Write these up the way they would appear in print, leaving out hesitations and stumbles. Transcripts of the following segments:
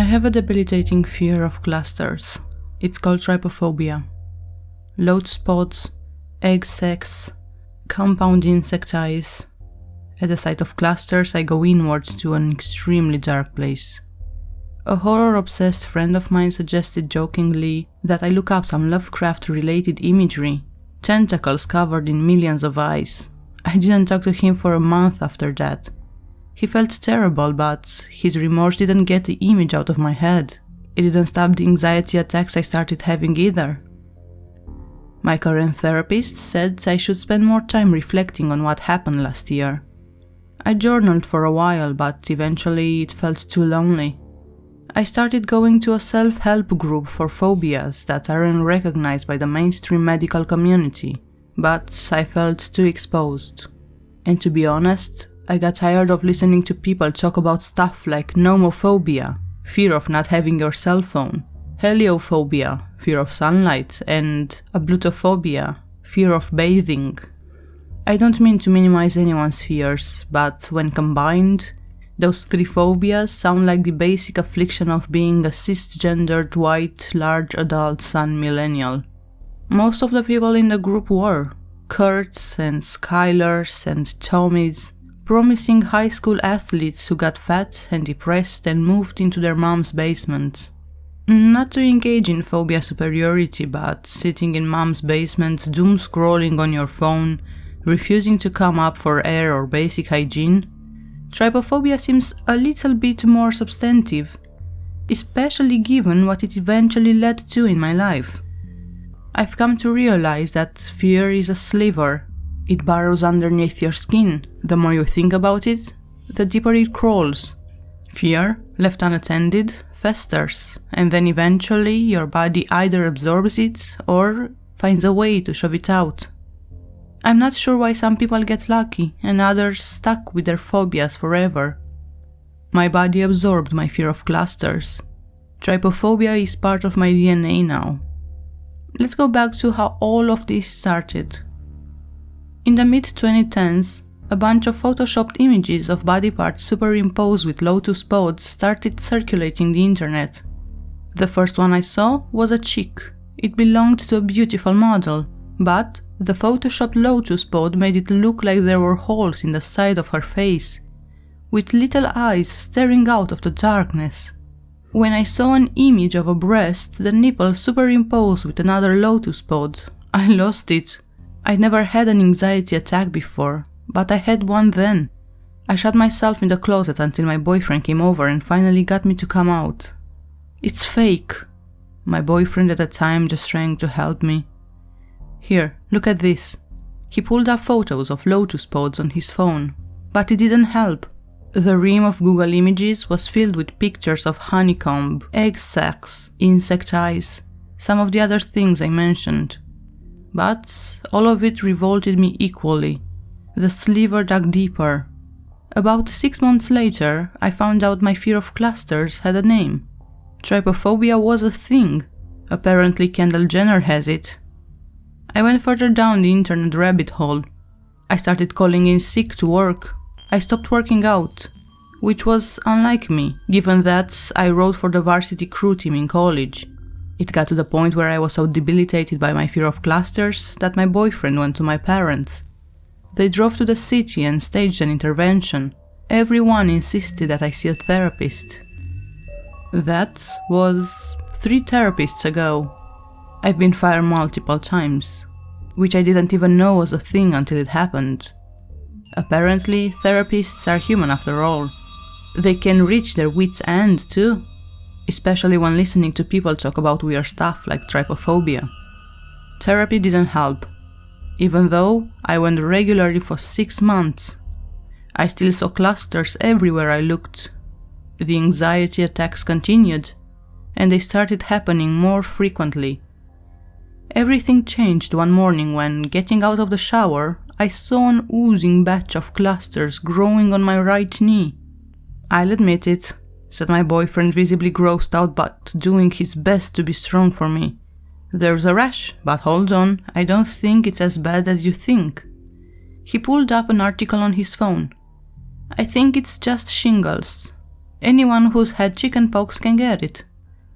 have a debilitating fear of clusters. It's called trypophobia. Load spots, egg sacs, compound insect eyes. At the sight of clusters, I go inwards to an extremely dark place. A horror-obsessed friend of mine suggested jokingly that I look up some Lovecraft-related imagery, tentacles covered in millions of eyes. I didn't talk to him for a month after that. He felt terrible, but his remorse didn't get the image out of my head. It didn't stop the anxiety attacks I started having either. My current therapist said I should spend more time reflecting on what happened last year. I journaled for a while, but eventually it felt too lonely. I started going to a self-help group for phobias that aren't recognized by the mainstream medical community, but I felt too exposed. And to be honest, I got tired of listening to people talk about stuff like nomophobia, fear of not having your cell phone, heliophobia, fear of sunlight, and ablutophobia, fear of bathing. I don't mean to minimize anyone's fears, but when combined, those three phobias sound like the basic affliction of being a cisgendered, white, large adult sun millennial. Most of the people in the group were Kurts and Skylers and Tommys, promising high school athletes who got fat and depressed and moved into their mom's basement. Not to engage in phobia superiority, but sitting in mom's basement, doom scrolling on your phone, refusing to come up for air or basic hygiene. Trypophobia seems a little bit more substantive, especially given what it eventually led to in my life. I've come to realize that fear is a sliver. It burrows underneath your skin. The more you think about it, the deeper it crawls. Fear, left unattended, festers, and then eventually your body either absorbs it or finds a way to shove it out. I'm not sure why some people get lucky and others stuck with their phobias forever. My body absorbed my fear of clusters. Trypophobia is part of my DNA now. Let's go back to how all of this started. In the mid-2010s, a bunch of photoshopped images of body parts superimposed with lotus pods started circulating the internet. The first one I saw was a chick. It belonged to a beautiful model, but the photoshopped lotus pod made it look like there were holes in the side of her face, with little eyes staring out of the darkness. When I saw an image of a breast, the nipple superimposed with another lotus pod, I lost it. I'd never had an anxiety attack before, but I had one then. I shut myself in the closet until my boyfriend came over and finally got me to come out. It's fake. My boyfriend at the time just trying to help me. Here, look at this. He pulled up photos of lotus pods on his phone, but it didn't help. The ream of Google Images was filled with pictures of honeycomb, egg sacs, insect eyes, some of the other things I mentioned. But all of it revolted me equally. The sliver dug deeper. About 6 months later, I found out my fear of clusters had a name. Trypophobia was a thing. Apparently Kendall Jenner has it. I went further down the internet rabbit hole. I started calling in sick to work. I stopped working out, which was unlike me, given that I rode for the varsity crew team in college. It got to the point where I was so debilitated by my fear of clusters that my boyfriend went to my parents. They drove to the city and staged an intervention. Everyone insisted that I see a therapist. That was 3 therapists ago. I've been fired multiple times, which I didn't even know was a thing until it happened. Apparently, therapists are human after all. They can reach their wits' end too, especially when listening to people talk about weird stuff like trypophobia. Therapy didn't help. Even though I went regularly for 6 months, I still saw clusters everywhere I looked. The anxiety attacks continued, and they started happening more frequently. Everything changed one morning when, getting out of the shower, I saw an oozing batch of clusters growing on my right knee. "I'll admit it," said my boyfriend, visibly grossed out but doing his best to be strong for me. "There's a rash, but hold on, I don't think it's as bad as you think." He pulled up an article on his phone. "I think it's just shingles. Anyone who's had chickenpox can get it.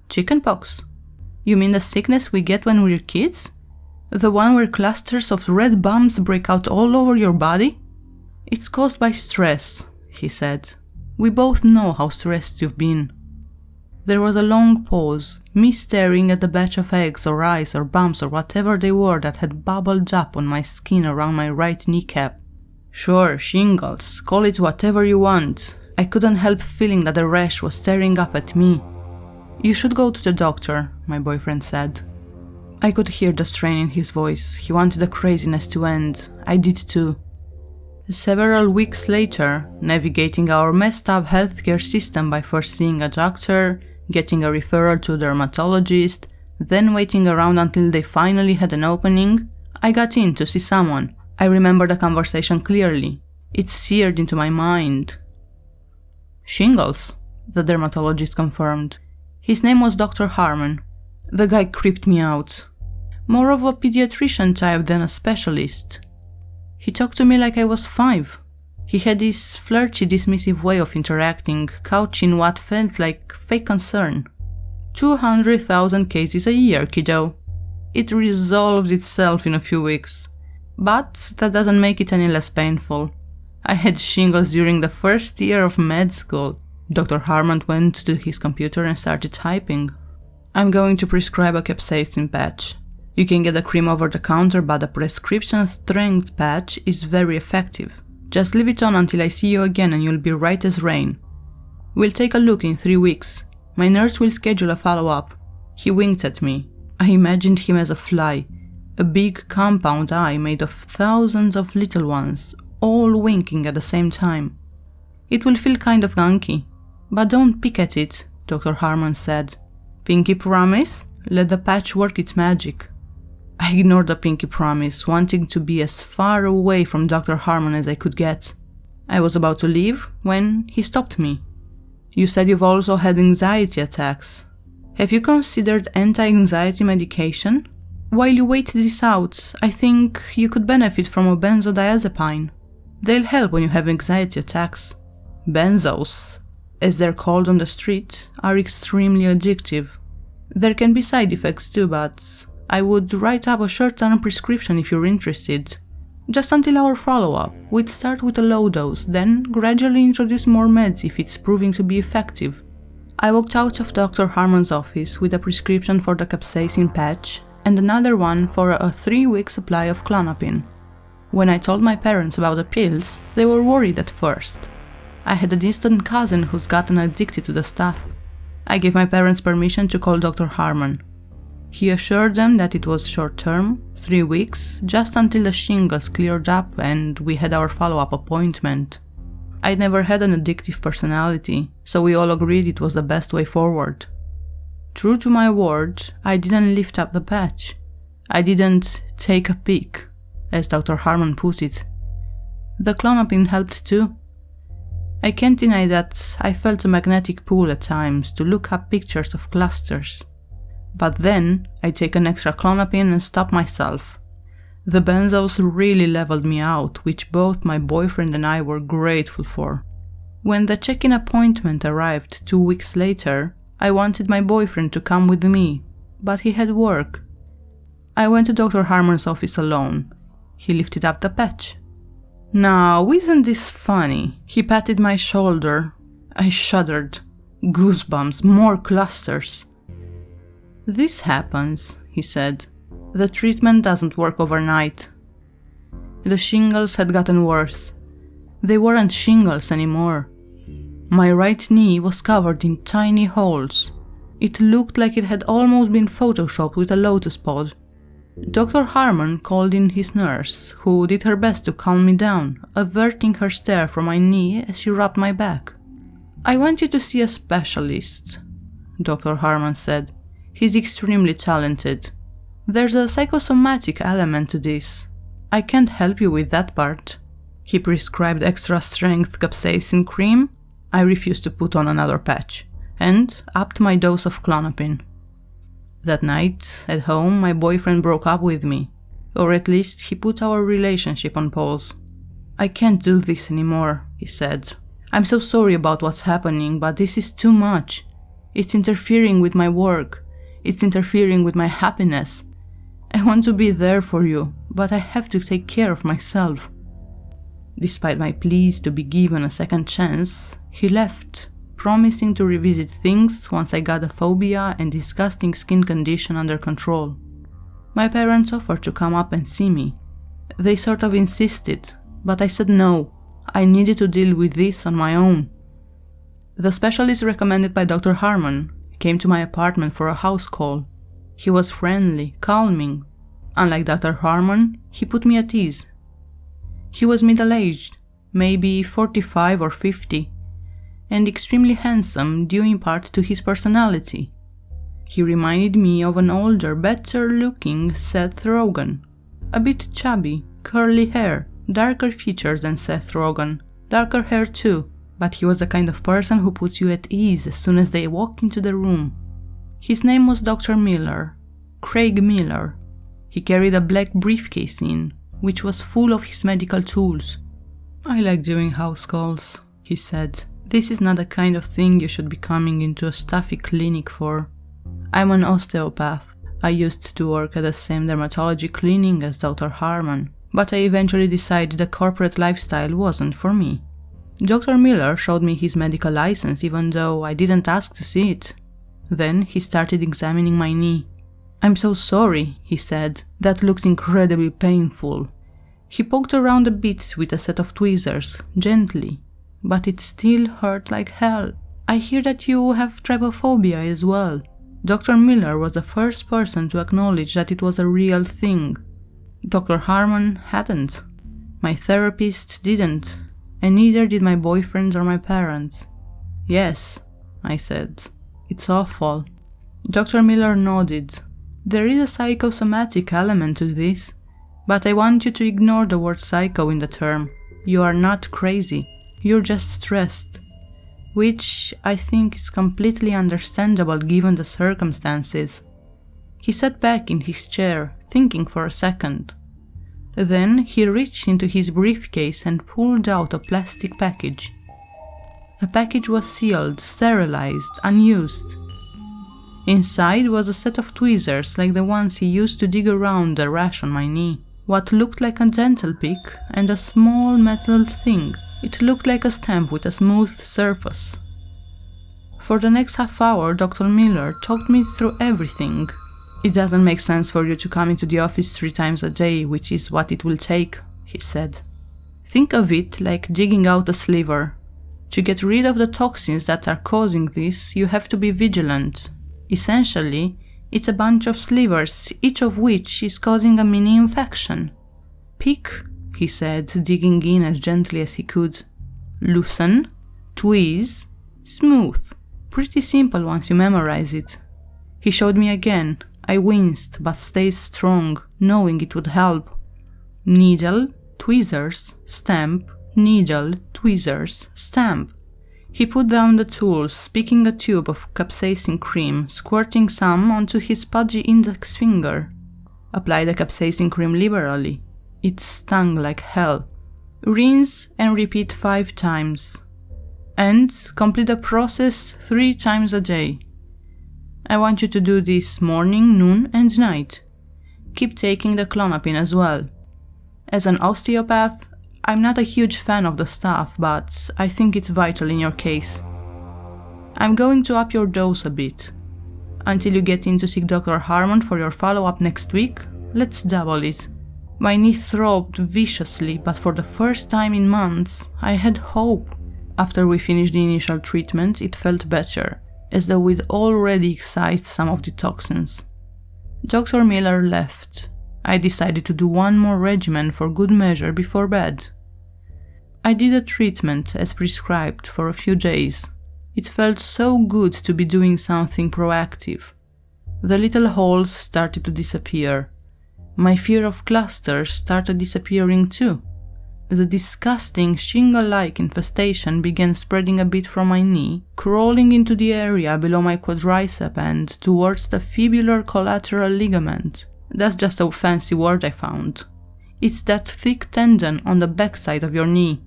Chickenpox? You mean the sickness we get when we're kids? The one where clusters of red bumps break out all over your body? It's caused by stress, he said. We both know how stressed you've been. There was a long pause, me staring at the batch of eggs or eyes or bumps or whatever they were that had bubbled up on my skin around my right kneecap. Sure, shingles, call it whatever you want. I couldn't help feeling that the rash was staring up at me. You should go to the doctor, my boyfriend said. I could hear the strain in his voice. He wanted the craziness to end. I did too. Several weeks later, navigating our messed up healthcare system by first seeing a doctor, getting a referral to a dermatologist, then waiting around until they finally had an opening, I got in to see someone. I remember the conversation clearly. It seared into my mind. Shingles, the dermatologist confirmed. His name was Dr. Harmon. The guy creeped me out. More of a pediatrician type than a specialist. He talked to me like I was 5. He had this flirty, dismissive way of interacting, couched in what felt like fake concern. 200,000 cases a year, kiddo. It resolved itself in a few weeks. But that doesn't make it any less painful. I had shingles during the first year of med school. Dr. Harmon went to his computer and started typing. I'm going to prescribe a capsaicin patch. You can get a cream over the counter, but the prescription strength patch is very effective. Just leave it on until I see you again and you'll be right as rain. We'll take a look in 3 weeks. My nurse will schedule a follow-up. He winked at me. I imagined him as a fly, a big compound eye made of thousands of little ones, all winking at the same time. It will feel kind of gunky, but don't pick at it, Dr. Harmon said. Pinky promise? Let the patch work its magic. I ignored the pinky promise, wanting to be as far away from Dr. Harmon as I could get. I was about to leave when he stopped me. You said you've also had anxiety attacks. Have you considered anti-anxiety medication? While you wait this out, I think you could benefit from a benzodiazepine. They'll help when you have anxiety attacks. Benzos, as they're called on the street, are extremely addictive. There can be side effects too, but I would write up a short-term prescription if you're interested. Just until our follow-up, we'd start with a low dose, then gradually introduce more meds if it's proving to be effective. I walked out of Dr. Harmon's office with a prescription for the capsaicin patch and another one for a 3-week supply of Klonopin. When I told my parents about the pills, they were worried at first. I had a distant cousin who's gotten addicted to the stuff. I gave my parents permission to call Dr. Harmon. He assured them that it was short-term, 3 weeks, just until the shingles cleared up and we had our follow-up appointment. I'd never had an addictive personality, so we all agreed it was the best way forward. True to my word, I didn't lift up the patch. I didn't take a peek, as Dr. Harmon put it. The Klonopin helped too. I can't deny that I felt a magnetic pull at times to look up pictures of clusters. But then I'd take an extra Klonopin and stop myself. The benzos really leveled me out, which both my boyfriend and I were grateful for. When the check-in appointment arrived 2 weeks later, I wanted my boyfriend to come with me, but he had work. I went to Dr. Harmon's office alone. He lifted up the patch. Now, isn't this funny? He patted my shoulder. I shuddered. Goosebumps, more clusters. This happens, he said. The treatment doesn't work overnight. The shingles had gotten worse. They weren't shingles anymore. My right knee was covered in tiny holes. It looked like it had almost been photoshopped with a lotus pod. Dr. Harmon called in his nurse, who did her best to calm me down, averting her stare from my knee as she rubbed my back. I want you to see a specialist, Dr. Harmon said. He's extremely talented. There's a psychosomatic element to this. I can't help you with that part. He prescribed extra-strength capsaicin cream. I refused to put on another patch, and upped my dose of Klonopin. That night, at home, my boyfriend broke up with me, or at least he put our relationship on pause. I can't do this anymore, he said. I'm so sorry about what's happening, but this is too much. It's interfering with my work. It's interfering with my happiness. I want to be there for you, but I have to take care of myself." Despite my pleas to be given a second chance, he left, promising to revisit things once I got the phobia and disgusting skin condition under control. My parents offered to come up and see me. They sort of insisted, but I said no. I needed to deal with this on my own. The specialist recommended by Dr. Harmon came to my apartment for a house call. He was friendly, calming. Unlike Dr. Harmon, he put me at ease. He was middle-aged, maybe 45 or 50, and extremely handsome due in part to his personality. He reminded me of an older, better-looking Seth Rogen. A bit chubby, curly hair, darker features than Seth Rogen, darker hair too, but he was the kind of person who puts you at ease as soon as they walk into the room. His name was Dr. Miller, Craig Miller. He carried a black briefcase in, which was full of his medical tools. "I like doing house calls," he said. "This is not the kind of thing you should be coming into a stuffy clinic for. I'm an osteopath. I used to work at the same dermatology clinic as Dr. Harmon, but I eventually decided the corporate lifestyle wasn't for me." Dr. Miller showed me his medical license even though I didn't ask to see it. Then he started examining my knee. "I'm so sorry," he said. "That looks incredibly painful." He poked around a bit with a set of tweezers, gently, but it still hurt like hell. "I hear that you have trypophobia as well." Dr. Miller was the first person to acknowledge that it was a real thing. Dr. Harmon hadn't. My therapist didn't, and neither did my boyfriends or my parents. "Yes," I said. "It's awful." Dr. Miller nodded. "There is a psychosomatic element to this, but I want you to ignore the word psycho in the term. You are not crazy. You're just stressed. Which I think is completely understandable given the circumstances." He sat back in his chair, thinking for a second. Then he reached into his briefcase and pulled out a plastic package. The package was sealed, sterilized, unused. Inside was a set of tweezers like the ones he used to dig around the rash on my knee. What looked like a dental pick and a small metal thing. It looked like a stamp with a smooth surface. For the next half hour, Dr. Miller talked me through everything. "It doesn't make sense for you to come into the office 3 times a day, which is what it will take," he said. "Think of it like digging out a sliver. To get rid of the toxins that are causing this, you have to be vigilant. Essentially, it's a bunch of slivers, each of which is causing a mini infection. Pick," he said, digging in as gently as he could. "Loosen, tweeze, smooth. Pretty simple once you memorize it." He showed me again. I winced, but stayed strong, knowing it would help. Needle, tweezers, stamp, needle, tweezers, stamp. He put down the tools, picking a tube of capsaicin cream, squirting some onto his pudgy index finger. Apply the capsaicin cream liberally. It stung like hell. Rinse and repeat 5 times. And complete the process 3 times a day. I want you to do this morning, noon, and night. Keep taking the Clonopin as well. As an osteopath, I'm not a huge fan of the stuff, but I think it's vital in your case. I'm going to up your dose a bit. Until you get in to see Dr. Harmon for your follow-up next week, let's double it. My knee throbbed viciously, but for the first time in months, I had hope. After we finished the initial treatment, it felt better, as though we'd already excised some of the toxins. Dr. Miller left. I decided to do one more regimen for good measure before bed. I did the treatment as prescribed for a few days. It felt so good to be doing something proactive. The little holes started to disappear. My fear of clusters started disappearing too. The disgusting shingle-like infestation began spreading a bit from my knee, crawling into the area below my quadricep and towards the fibular collateral ligament. That's just a fancy word I found. It's that thick tendon on the backside of your knee.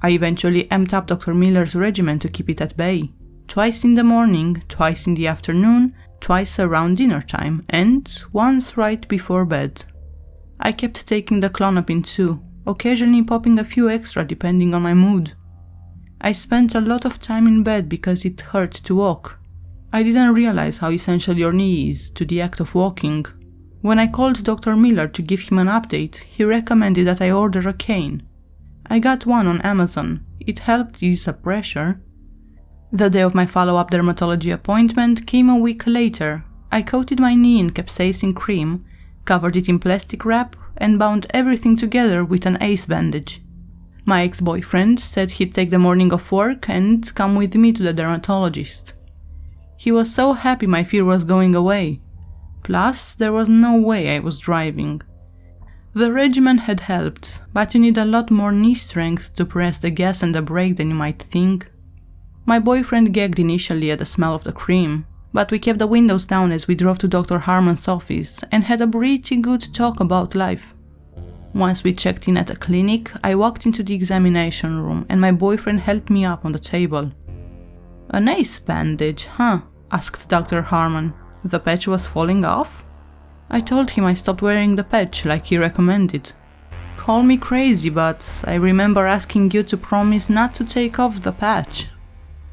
I eventually amped up Dr. Miller's regimen to keep it at bay. Twice in the morning, twice in the afternoon, twice around dinner time, and once right before bed. I kept taking the Klonopin too, occasionally popping a few extra depending on my mood. I spent a lot of time in bed because it hurt to walk. I didn't realize how essential your knee is to the act of walking. When I called Dr. Miller to give him an update, he recommended that I order a cane. I got one on Amazon. It helped ease the pressure. The day of my follow-up dermatology appointment came a week later. I coated my knee in capsaicin cream, covered it in plastic wrap, and bound everything together with an ace bandage. My ex-boyfriend said he'd take the morning off work and come with me to the dermatologist. He was so happy my fear was going away. Plus, there was no way I was driving. The regimen had helped, but you need a lot more knee strength to press the gas and the brake than you might think. My boyfriend gagged initially at the smell of the cream, but we kept the windows down as we drove to Dr. Harmon's office and had a pretty good talk about life. Once we checked in at a clinic, I walked into the examination room and my boyfriend helped me up on the table. "An ace bandage, huh?" asked Dr. Harmon. "The patch was falling off?" I told him I stopped wearing the patch like he recommended. Call me crazy, but I remember asking you to promise not to take off the patch.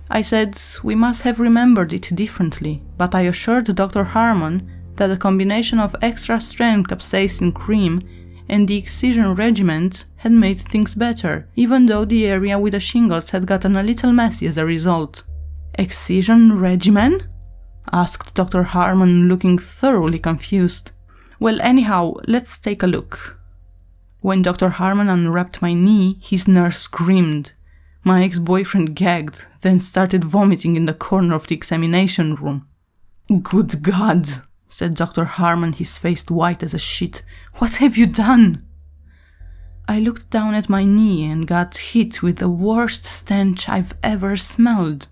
I said we must have remembered it differently, but I assured Dr. Harmon that the combination of extra strength capsaicin cream and the excision regimen had made things better, even though the area with the shingles had gotten a little messy as a result. "Excision regimen?" asked Dr. Harmon, looking thoroughly confused. "Well, anyhow, let's take a look." When Dr. Harmon unwrapped my knee, his nurse screamed. My ex-boyfriend gagged, then started vomiting in the corner of the examination room. "Good God," said Dr. Harmon, his face white as a sheet. "What have you done?" I looked down at my knee and got hit with the worst stench I've ever smelled.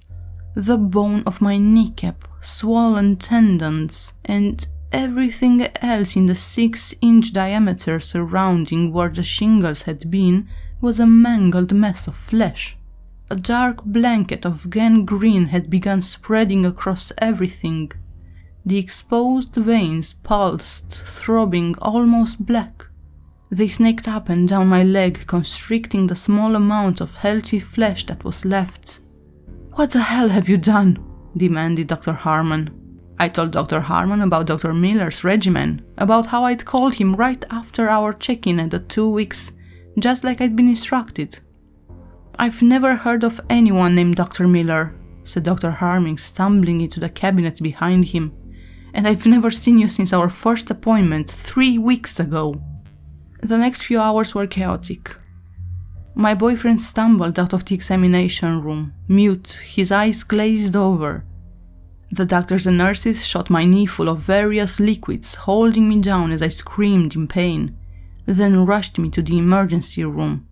The bone of my kneecap, swollen tendons, and everything else in the 6-inch diameter surrounding where the shingles had been was a mangled mess of flesh. A dark blanket of gangrene had begun spreading across everything. The exposed veins pulsed, throbbing almost black. They snaked up and down my leg, constricting the small amount of healthy flesh that was left. "What the hell have you done?" demanded Dr. Harmon. I told Dr. Harmon about Dr. Miller's regimen, about how I'd called him right after our check-in at the 2 weeks, just like I'd been instructed. "I've never heard of anyone named Dr. Miller," said Dr. Harmon, stumbling into the cabinet behind him. "And I've never seen you since our first appointment 3 weeks ago." The next few hours were chaotic. My boyfriend stumbled out of the examination room, mute, his eyes glazed over. The doctors and nurses shot my knee full of various liquids, holding me down as I screamed in pain, then rushed me to the emergency room.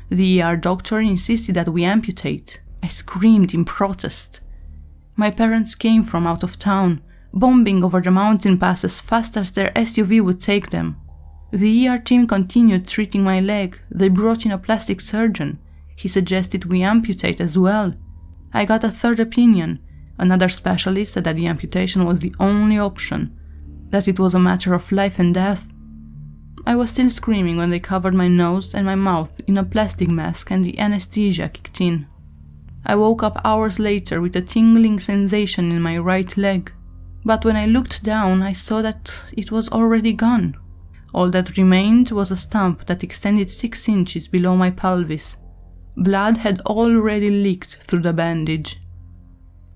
The ER doctor insisted that we amputate. I screamed in protest. My parents came from out of town, bombing over the mountain pass as fast as their SUV would take them. The ER team continued treating my leg. They brought in a plastic surgeon. He suggested we amputate as well. I got a third opinion. Another specialist said that the amputation was the only option, that it was a matter of life and death. I was still screaming when they covered my nose and my mouth in a plastic mask and the anesthesia kicked in. I woke up hours later with a tingling sensation in my right leg, but when I looked down I saw that it was already gone. All that remained was a stump that extended 6 inches below my pelvis. Blood had already leaked through the bandage.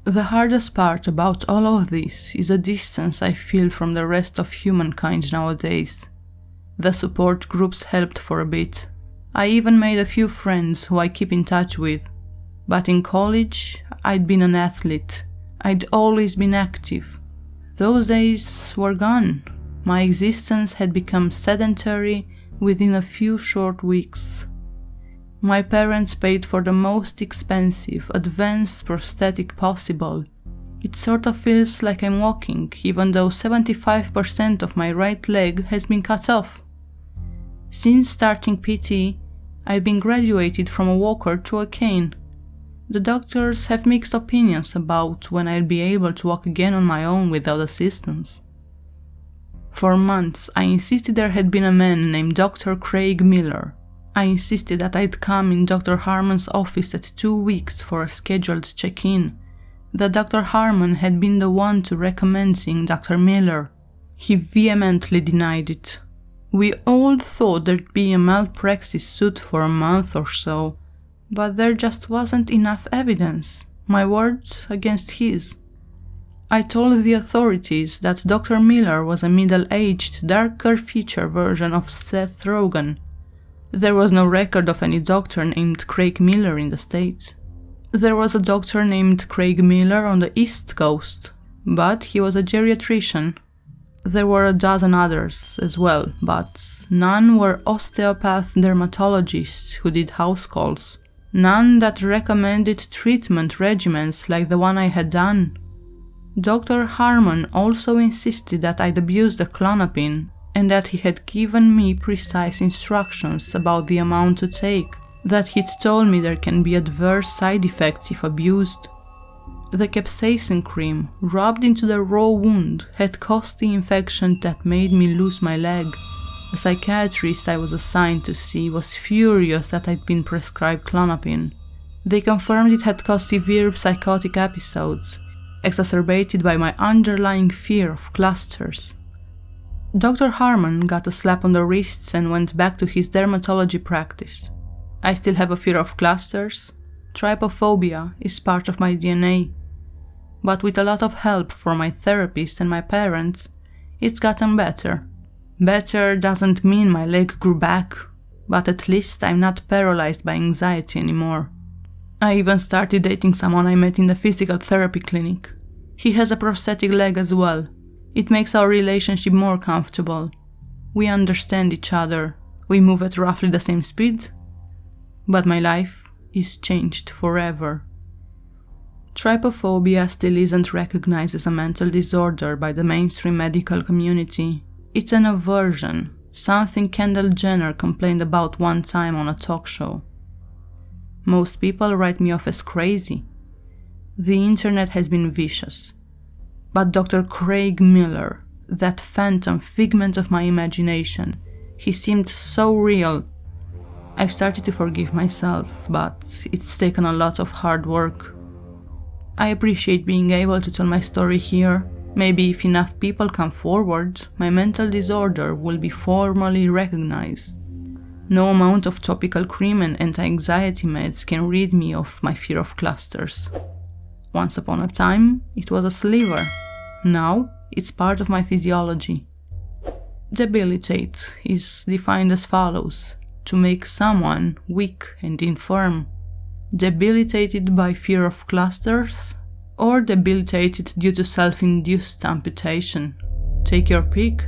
The hardest part about all of this is the distance I feel from the rest of humankind nowadays. The support groups helped for a bit. I even made a few friends who I keep in touch with. But in college, I'd been an athlete. I'd always been active. Those days were gone. My existence had become sedentary within a few short weeks. My parents paid for the most expensive, advanced prosthetic possible. It sort of feels like I'm walking, even though 75% of my right leg has been cut off. Since starting PT, I've been graduated from a walker to a cane. The doctors have mixed opinions about when I'll be able to walk again on my own without assistance. For months, I insisted there had been a man named Dr. Craig Miller. I insisted that I'd come in Dr. Harmon's office at 2 weeks for a scheduled check-in, that Dr. Harmon had been the one to recommend seeing Dr. Miller. He vehemently denied it. We all thought there'd be a malpractice suit for a month or so, but there just wasn't enough evidence, my word against his. I told the authorities that Dr. Miller was a middle-aged, darker-featured version of Seth Rogen. There was no record of any doctor named Craig Miller in the States. There was a doctor named Craig Miller on the East Coast, but he was a geriatrician. There were a dozen others as well, but none were osteopath dermatologists who did house calls. None that recommended treatment regimens like the one I had done. Dr. Harmon also insisted that I'd abused the Klonopin and that he had given me precise instructions about the amount to take, that he'd told me there can be adverse side effects if abused. The capsaicin cream, rubbed into the raw wound, had caused the infection that made me lose my leg. A psychiatrist I was assigned to see was furious that I'd been prescribed Klonopin. They confirmed it had caused severe psychotic episodes, exacerbated by my underlying fear of clusters. Dr. Harmon got a slap on the wrists and went back to his dermatology practice. I still have a fear of clusters. Trypophobia is part of my DNA. But with a lot of help from my therapist and my parents, it's gotten better. Better doesn't mean my leg grew back, but at least I'm not paralyzed by anxiety anymore. I even started dating someone I met in the physical therapy clinic. He has a prosthetic leg as well. It makes our relationship more comfortable. We understand each other. We move at roughly the same speed. But my life is changed forever. Trypophobia still isn't recognized as a mental disorder by the mainstream medical community. It's an aversion, something Kendall Jenner complained about one time on a talk show. Most people write me off as crazy. The internet has been vicious. But Dr. Craig Miller, that phantom figment of my imagination, he seemed so real. I've started to forgive myself, but it's taken a lot of hard work. I appreciate being able to tell my story here. Maybe if enough people come forward, my mental disorder will be formally recognized. No amount of topical cream and anti-anxiety meds can rid me of my fear of clusters. Once upon a time, it was a sliver. Now, it's part of my physiology. Debilitate is defined as follows: to make someone weak and infirm. Debilitated by fear of clusters, or debilitated due to self-induced amputation. Take your pick.